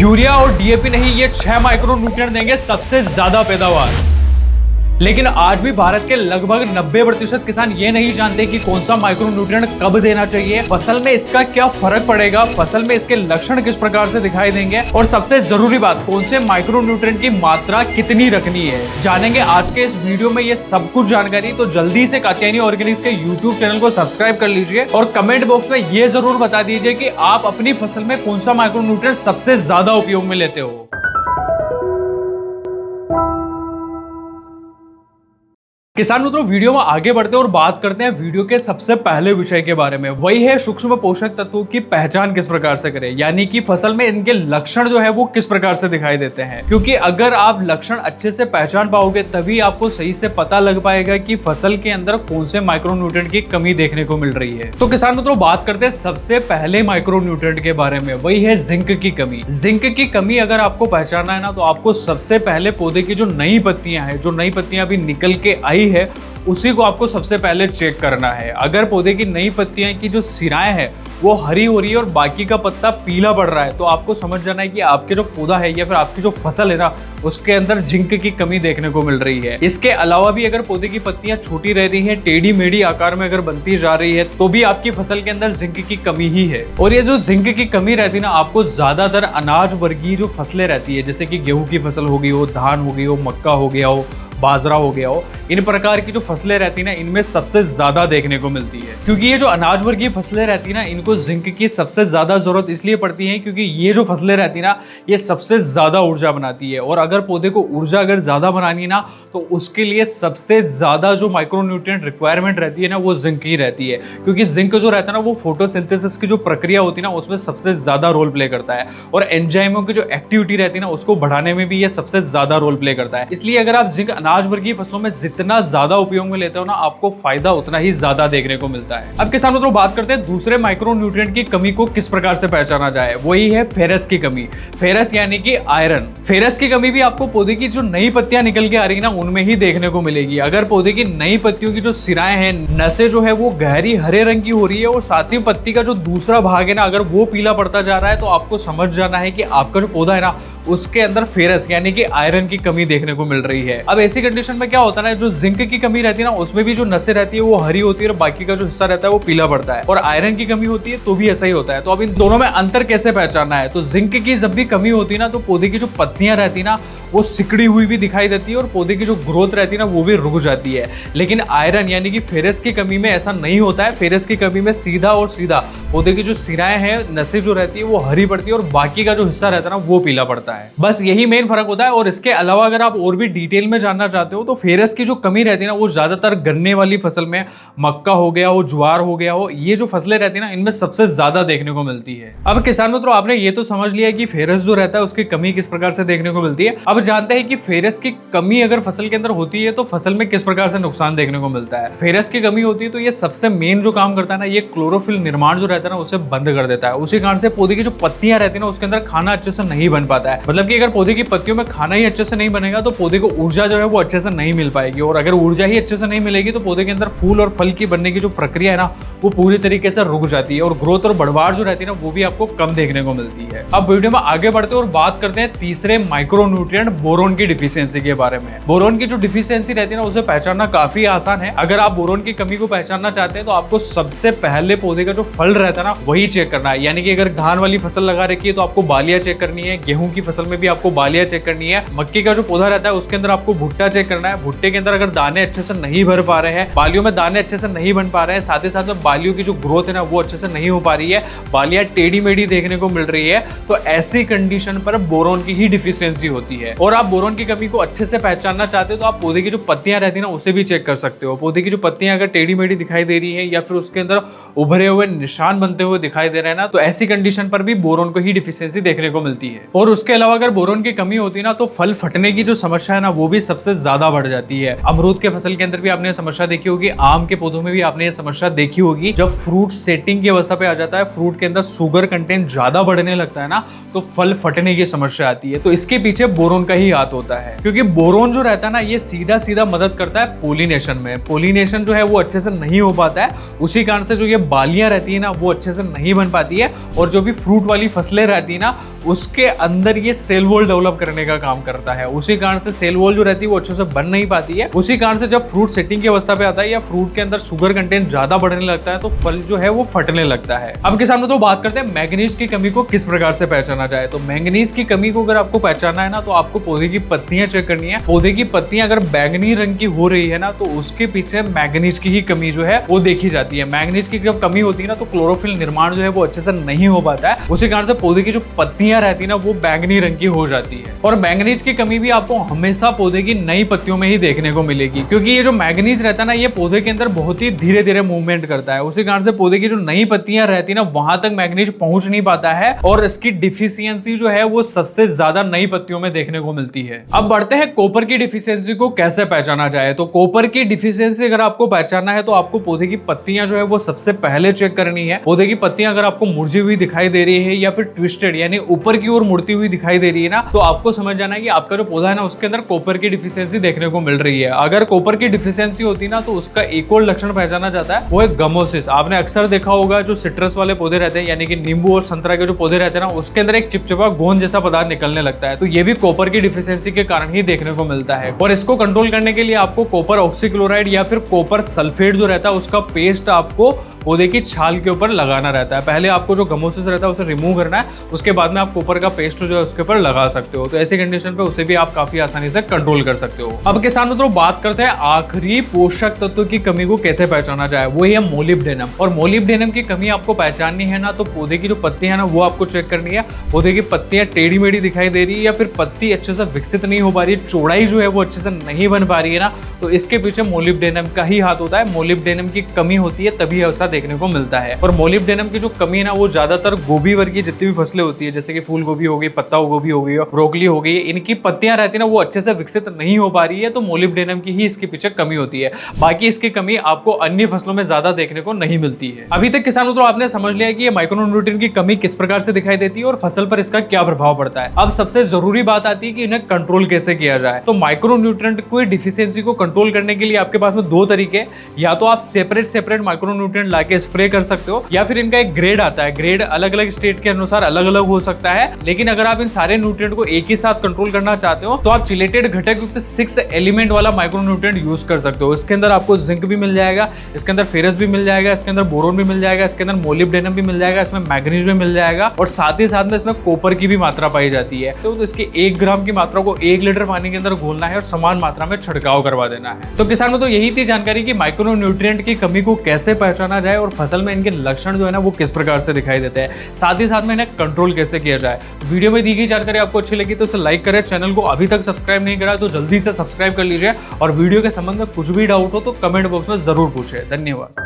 Urea और DAP नहीं, ये 6 माइक्रो न्यूट्रिएंट देंगे सबसे ज्यादा पैदावार। लेकिन आज भी भारत के लगभग 90% किसान ये नहीं जानते कि कौन सा माइक्रो न्यूट्रिएंट कब देना चाहिए, फसल में इसका क्या फर्क पड़ेगा, फसल में इसके लक्षण किस प्रकार से दिखाई देंगे और सबसे जरूरी बात, कौन से माइक्रो न्यूट्रिएंट की मात्रा कितनी रखनी है, जानेंगे आज के इस वीडियो में ये सब कुछ जानकारी। तो जल्दी से कात्यायनी ऑर्गेनिक्स के यूट्यूब चैनल को सब्सक्राइब कर लीजिए और कमेंट बॉक्स में ये जरूर बता दीजिए कि आप अपनी फसल में कौन सा माइक्रो न्यूट्रिएंट सबसे ज्यादा उपयोग में लेते हो। किसान मित्रों, वीडियो में आगे बढ़ते हैं और बात करते हैं वीडियो के सबसे पहले विषय के बारे में। वही है सूक्ष्म पोषक तत्वों की पहचान किस प्रकार से करें, यानी कि फसल में इनके लक्षण जो है वो किस प्रकार से दिखाई देते हैं। क्योंकि अगर आप लक्षण अच्छे से पहचान पाओगे तभी आपको सही से पता लग पाएगा कि फसल के अंदर कौन से माइक्रो न्यूट्रिएंट की कमी देखने को मिल रही है। तो किसान मित्रों, बात करते हैं सबसे पहले माइक्रो न्यूट्रिएंट के बारे में। वही है जिंक की कमी। जिंक की कमी अगर आपको पहचानना है ना, तो आपको सबसे पहले पौधे की जो नई पत्तियां हैं, जो नई पत्तियां अभी निकल के आई है, उसी को आपको सबसे पहले चेक करना है। अगर पौधे की नई पत्तियां की जो सिराएं हैं वो हरी हो रही है और बाकी का पत्ता पीला पड़ रहा है, तो आपको समझ जाना है कि आपके जो पौधा है या फिर आपकी जो फसल है ना, उसके अंदर जिंक की कमी देखने को मिल रही है। इसके अलावा भी अगर पौधे की पत्तियां छोटी रह रही हैं, टेढ़ी मेढ़ी आकार में अगर बनती जा रही है, तो भी आपकी फसल के अंदर जिंक की कमी ही है। और ये जो जिंक की कमी रहती है ना, आपको ज्यादातर अनाज वर्गीय जो फसलें रहती है, जैसे कि गेहूं की फसल हो गई हो, धान हो गई हो, मक्का हो गया हो, बाजरा हो गया हो, इन प्रकार की जो फसलें रहती ना, इनमें सबसे ज्यादा देखने को मिलती है। क्योंकि ये जो अनाज वर्गीय फसलें रहती ना, इनको जिंक की सबसे ज्यादा जरूरत इसलिए पड़ती है क्योंकि ये जो फसलें रहती ना, ये सबसे ज्यादा ऊर्जा बनाती है। और अगर पौधे को ऊर्जा अगर ज्यादा बनानी ना, तो उसके लिए सबसे ज्यादा जो माइक्रो न्यूट्रिएंट रिक्वायरमेंट रहती है ना, वो जिंक ही रहती है। क्योंकि जिंक जो रहता है ना, वो फोटोसिंथेसिस की जो प्रक्रिया होती है ना, उसमें सबसे ज्यादा रोल प्ले करता है। और एंजाइमों की जो एक्टिविटी रहती है ना, उसको बढ़ाने में भी ये सबसे ज्यादा रोल प्ले करता है। इसलिए अगर आप जिंक अनाज वर्गीय फसलों में जितना ज्यादा उपयोग में लेते हो ना, आपको फायदा उतना ही ज्यादा देखने को मिलता है। अब किसान मित्रों, बात करते हैं दूसरे माइक्रो न्यूट्रिएंट की कमी को किस प्रकार से पहचाना जाए। वही है फेरस की कमी। फेरस यानी कि आयरन। फेरस की कमी भी आपको पौधे की जो नई पत्तियां निकल के आ रही है ना, उनमें ही देखने को मिलेगी। अगर पौधे की नई पत्तियों की जो सिराएं हैं, नसें जो है वो गहरी हरे रंग की हो रही है और साथ ही पत्ती का जो दूसरा भाग है ना, अगर वो पीला पड़ता जा रहा है, तो आपको समझ जाना है कि आपका जो पौधा है ना, उसके अंदर फेरस यानी कि आयरन की कमी देखने को मिल रही है। अब ऐसी कंडीशन में क्या होता है ना, जो जिंक की कमी रहती है ना, उसमें भी जो नसें रहती है वो हरी होती है और बाकी का जो हिस्सा रहता है वो पीला पड़ता है। और आयरन की कमी होती है तो भी ऐसा ही होता है। तो अब इन दोनों में अंतर कैसे पहचानना है? तो जिंक की जब भी कमी होती है ना, तो पौधे की जो पत्तियां रहती है ना, वो सिकड़ी हुई भी दिखाई देती है और पौधे की जो ग्रोथ रहती है ना, वो भी रुक जाती है। लेकिन आयरन यानी कि फेरस की कमी में ऐसा नहीं होता है। फेरस की कमी में सीधा और सीधा पौधे की जो सिराएं हैं, नसें जो रहती है वो हरी पड़ती है और बाकी का जो हिस्सा रहता है ना, वो पीला पड़ता है। बस यही मेन फर्क होता है। और इसके अलावा अगर आप और भी डिटेल में जानना चाहते हो, तो फेरस की जो कमी रहती है ना, वो ज्यादातर गन्ने वाली फसल में, मक्का हो गया हो, ज्वार हो गया हो, ये जो फसलें रहती है ना, इनमें सबसे ज्यादा देखने को मिलती है। अब किसान मित्रों, आपने ये तो समझ लिया कि फेरस जो रहता है उसकी कमी किस प्रकार से देखने को मिलती है। अब जानते हैं कि फेरस की कमी अगर फसल के अंदर होती है तो फसल में किस प्रकार से नुकसान देखने को मिलता है। फेरस की कमी होती है तो ये सबसे मेन जो काम करता है ना, ये क्लोरोफिल निर्माण जो रहता है ना, उसे बंद कर देता है। उसी कारण से पौधे की जो पत्तियां रहती है ना, उसके अंदर खाना अच्छे से नहीं बन पाता है। मतलब कि अगर पौधे की पत्तियों में खाना ही अच्छे से नहीं बनेगा, तो पौधे को ऊर्जा जो है वो अच्छे से नहीं मिल पाएगी। और अगर ऊर्जा ही अच्छे से नहीं मिलेगी, तो पौधे के अंदर फूल और फल की बनने की जो प्रक्रिया है ना, वो पूरी तरीके से रुक जाती है और ग्रोथ और बढ़वार जो रहती है ना, वो भी आपको कम देखने को मिलती है। अब वीडियो में आगे बढ़ते हैं और बात करते हैं तीसरे माइक्रो न्यूट्रिएंट बोरोन की डिफिशियंसी के बारे में। बोरोन की जो डिफिशियंसी रहती है ना, उसे पहचानना काफी आसान है। अगर आप बोरोन की कमी को पहचानना चाहते हैं, तो आपको सबसे पहले पौधे का जो फल रहता है ना, वही चेक करना है। यानी कि अगर धान वाली फसल लगा रखी है, तो आपको बालियां चेक करनी है। गेहूं की फसल में भी आपको बालियां चेक करनी है। मक्के का जो पौधा रहता है, उसके अंदर आपको भुट्टा चेक करना है। भुट्टे के अंदर अगर दाने अच्छे से नहीं भर पा रहे हैं, बालियों में दाने अच्छे से नहीं बन पा रहे हैं, साथ ही साथ में बालियों की जो ग्रोथ है ना, वो अच्छे से नहीं हो पा रही है, बालियां टेढ़ी मेढ़ी देखने को मिल रही है, तो ऐसी कंडीशन पर बोरोन की ही डिफिशियंसी होती है। और आप बोरोन की कमी को अच्छे से पहचानना चाहते हो, तो आप पौधे की जो पत्तियां रहती है ना, उसे भी चेक कर सकते हो। पौधे की जो पत्तियां अगर टेढ़ी मेढ़ी दिखाई दे रही है या फिर उसके अंदर उभरे हुए निशान बनते हुए दिखाई दे रहे हैं ना, तो ऐसी कंडीशन पर भी बोरोन को ही डिफिशियंसी देखने को मिलती है। और उसके अलावा अगर बोरोन की कमी होती है ना, तो फल फटने की जो समस्या है ना, वो भी सबसे ज्यादा बढ़ जाती है। अमरूद के फसल के अंदर भी आपने समस्या देखी होगी, आम के पौधों में भी आपने ये समस्या देखी होगी। जब फ्रूट सेटिंग की अवस्था पे आ जाता है, फ्रूट के अंदर शुगर कंटेंट ज्यादा बढ़ने लगता है ना, तो फल फटने की समस्या आती है। तो इसके पीछे बोरोन का ही हाथ होता है। क्योंकि बोरोन जो रहता है ना, ये सीधा सीधा मदद करता है पोलिनेशन में। पोलिनेशन जो है वो अच्छे से नहीं हो पाता है, उसी कारण से जो ये बालियां रहती है ना, वो अच्छे से नहीं बन पाती है। और जो भी फ्रूट वाली फसलें रहती है ना, उसके अंदर ये सेल वॉल डेवलप करने का काम करता है। उसी कारण से सेल वॉल जो रहती है वो अच्छे से बन नहीं पाती है। उसी कारण से जब फ्रूट सेटिंग की अवस्था पे आता है या फ्रूट के अंदर शुगर कंटेंट ज्यादा बढ़ने लगता है तो फल जो है वो फटने लगता है। अब किसान मित्रों बात करते हैं मैंगनीज की कमी को किस प्रकार से पहचाना जाए। तो मैंगनीज की कमी को अगर आपको पहचानना है ना तो आपको पौधे की पत्तियां चेक करनी है। पौधे की पत्तियां अगर बैंगनी रंग की हो रही है ना तो उसके पीछे मैंगनीज की ही कमी जो है वो देखी जाती है। मैंगनीज की जब कमी होती है ना तो क्लोरोफिल निर्माण जो है वो अच्छे से नहीं हो पाता है। उसी कारण से पौधे की जो पत्तियां रहती है ना वो बैंगनी रंग की हो जाती है। और मैंगनीज की कमी भी आपको हमेशा पौधे की नई पत्तियों में ही देखने को मिलेगी, क्योंकि ये जो मैंगनीज रहता है ना ये पौधे के अंदर बहुत ही धीरे धीरे मूवमेंट करता है। उसी कारण से पौधे की जो नई पत्तियां रहती है ना वहां तक मैंगनीज पहुंच नहीं पाता है और इसकी डिफिशियंसी जो है वो सबसे ज्यादा नई पत्तियों में देखने को मिलती है। अब बढ़ते हैं कॉपर की डिफिशियंसी को कैसे पहचाना जाए। तो कॉपर की डिफिशियंसी अगर आपको पहचानना है तो आपको पौधे की पत्तियां जो है वो सबसे पहले चेक करनी है। पौधे की पत्तियां अगर आपको मुरझी हुई दिखाई दे रही है या फिर ट्विस्टेड यानी ऊपर की ओर मुड़ती हुई दिखाई दे रही है ना तो आपको समझ जाना है कि आपका जो पौधा है ना उसके अंदर कॉपर की डिफिशियंसी देखने को मिल रही है। अगर कॉपर की डिफिशियंसी होती ना तो उसका एक और लक्षण पहचाना जाता है वो है गमोसिस। आपने अक्सर देखा होगा जो सिट्रस वाले पौधे रहते हैं यानी कि नींबू और संतरा के जो पौधे रहते हैं ना उसके अंदर एक चिपचिपा गोंद जैसा पदार्थ निकलने लगता है। तो ये भी कॉपर की डिफिशियंसी के कारण ही देखने को मिलता है। और इसको कंट्रोल करने के लिए आपको कॉपर ऑक्सीक्लोराइड या फिर कॉपर सल्फेट जो रहता है उसका पेस्ट आपको पौधे की छाल के ऊपर लगाना रहता है। पहले आपको जो गमोसिस रहता है उसे रिमूव करना है, उसके बाद में आप कॉपर का पेस्ट जो है उसके ऊपर लगा सकते हो। तो ऐसी कंडीशन पे उसे भी आप काफी आसानी से कंट्रोल कर सकते हो। अब किसान मित्रों बात करते हैं आखिरी पोषक तत्व की कमी को कैसे पहचाना जाए, वो है मोलिब्डेनम। और मोलिब्डेनम की कमी आपको पहचाननी है ना तो पौधे की जो पत्तियां है ना वो आपको चेक करनी है। पौधे की पत्तियां टेढ़ी मेढ़ी दिखाई दे रही है या फिर पत्ती अच्छे से विकसित नहीं हो पा रही है, चौड़ाई जो है वो अच्छे से नहीं बन पा रही है ना तो इसके पीछे मोलिब्डेनम का ही हाथ होता है। मोलिब्डेनम की कमी होती है तभी ऐसा देखने को मिलता है। और मोलिब्डेनम की जो कमी है ना वो ज्यादातर गोभी वर्गीय जितनी भी फसलें होती है जैसे कि फूल गोभी हो गई, पत्ता गोभी हो गई, ब्रोकली हो गई, इनकी पत्तियां रहती है ना वो अच्छे से विकसित नहीं हो पा रही है तो मोलिब्डेनम की ही इसके पीछे कमी होती है। बाकी इसकी कमी आपको अन्य फसलों में ज्यादा देखने को नहीं मिलती है। अभी तक किसानों तो आपने समझ लिया कि ये माइक्रोन्यूट्रिएंट की कमी किस प्रकार से दिखाई देती है और फसल पर इसका क्या प्रभाव पड़ता है। अब सबसे जरूरी बात आती है कि इन्हें कंट्रोल कैसे किया जाए। तो माइक्रोन्यूट्रिएंट की डिफिशियंसी को कंट्रोल करने के लिए आपके पास में दो तरीके, या तो आप सेपरेट माइक्रोन्यूट्रिएंट लाके स्प्रे कर सकते हो या फिर इनका एक ग्रेड आता है। ग्रेड अलग अलग स्टेट के अनुसार अलग अलग हो सकता है, लेकिन अगर आप इन सारे न्यूट्रिएंट को एक ही साथ कंट्रोल करना चाहते हो तो आप चिलेटेड घटक युक्त 6 एलिमेंट वाला माइक्रोन्यूट्रिएंट यूज कर सकते हो। इसके अंदर आपको जिंक भी मिल जाएगा, इसके अंदर फेरस भी मिल जाएगा, इसके अंदर बोरोन भी मिल जाएगा, इसके अंदर मोलिब्डेनम भी मिल जाएगा, इसमें मैग्नीज भी मिल जाएगा और साथ ही साथ में इसमें कॉपर की भी मात्रा पाई जाती है। तो इसके 1 ग्राम की मात्रा को 1 लीटर पानी के अंदर घोलना है और समान मात्रा में छिड़काव करवा देना है। तो किसान में तो यही थी जानकारी कि माइक्रोन्यूट्रिएंट की कमी को कैसे पहचाना जाए और फसल में इनके लक्षण जो है ना वो किस प्रकार से दिखाई देते हैं, साथ ही साथ में इन्हें कंट्रोल कैसे किया जाए। वीडियो में दी गई जानकारी आपको अच्छी लगी तो इसे लाइक करें, चैनल को अभी तक सब्सक्राइब नहीं करा तो जल्दी से सब्सक्राइब कर लीजिए और वीडियो के संबंध में कुछ भी डाउट हो तो कमेंट बॉक्स में जरूर पूछे। धन्यवाद।